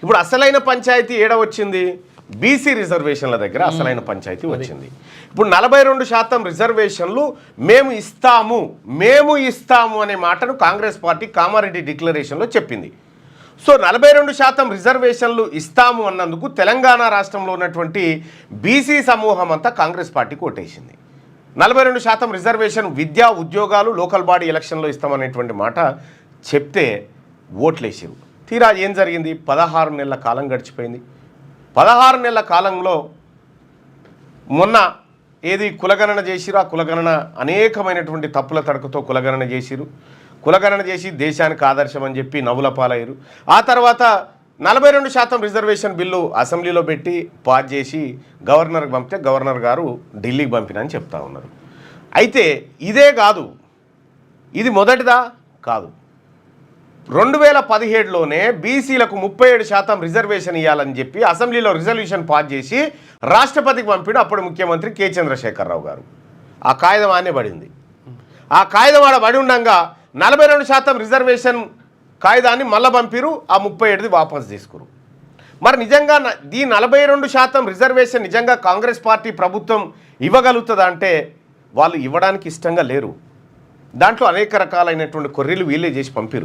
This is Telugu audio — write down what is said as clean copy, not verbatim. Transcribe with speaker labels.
Speaker 1: ఇప్పుడు అసలైన పంచాయతీ ఏడ వచ్చింది? బీసీ రిజర్వేషన్ల దగ్గర అసలైన పంచాయతీ వచ్చింది. ఇప్పుడు 42% రిజర్వేషన్లు మేము ఇస్తాము అనే మాటను కాంగ్రెస్ పార్టీ కామారెడ్డి డిక్లరేషన్లో చెప్పింది. సో 42% రిజర్వేషన్లు ఇస్తాము అన్నందుకు తెలంగాణ రాష్ట్రంలో ఉన్నటువంటి బీసీ సమూహం అంతా కాంగ్రెస్ పార్టీకి ఓటేసింది. 42% రిజర్వేషన్ విద్యా ఉద్యోగాలు లోకల్ బాడీ ఎలక్షన్లో ఇస్తామనేటువంటి మాట చెప్తే ఓట్లేసారు. తీరా ఏం జరిగింది? 16 నెలల కాలం గడిచిపోయింది. 16 నెలల కాలంలో మొన్న ఏది కులగణన చేసిరు. ఆ కులగణన అనేకమైనటువంటి తప్పుల తడకతో కులగణన చేసిరు. కులగణన చేసి దేశానికి ఆదర్శం అని చెప్పి నవ్వుల పాలయ్యారు. ఆ తర్వాత 42% రిజర్వేషన్ బిల్లు అసెంబ్లీలో పెట్టి పాస్ చేసి గవర్నర్కి పంపితే గవర్నర్ గారు ఢిల్లీకి పంపినా అని చెప్తా ఉన్నారు. అయితే ఇదే కాదు, ఇది మొదటిదా కాదు. 2017లోనే బీసీలకు 37% రిజర్వేషన్ ఇవ్వాలని చెప్పి అసెంబ్లీలో రిజల్యూషన్ పాస్ చేసి రాష్ట్రపతికి పంపిడు అప్పుడు ముఖ్యమంత్రి కె చంద్రశేఖరరావు గారు. ఆ కాగితం ఆనే పడింది. ఆ కాగితం ఆడ పడి ఉండగా 42% రిజర్వేషన్ కాగితాన్ని మళ్ళీ పంపిరు. ఆ 37ది వాపసు తీసుకురు. మరి నిజంగా ఈ 42% రిజర్వేషన్ నిజంగా కాంగ్రెస్ పార్టీ ప్రభుత్వం ఇవ్వగలుగుతుందా అంటే వాళ్ళు ఇవ్వడానికి ఇష్టంగా లేరు. దాంట్లో అనేక రకాలైనటువంటి కొర్రీలు వీళ్ళే చేసి పంపిరు.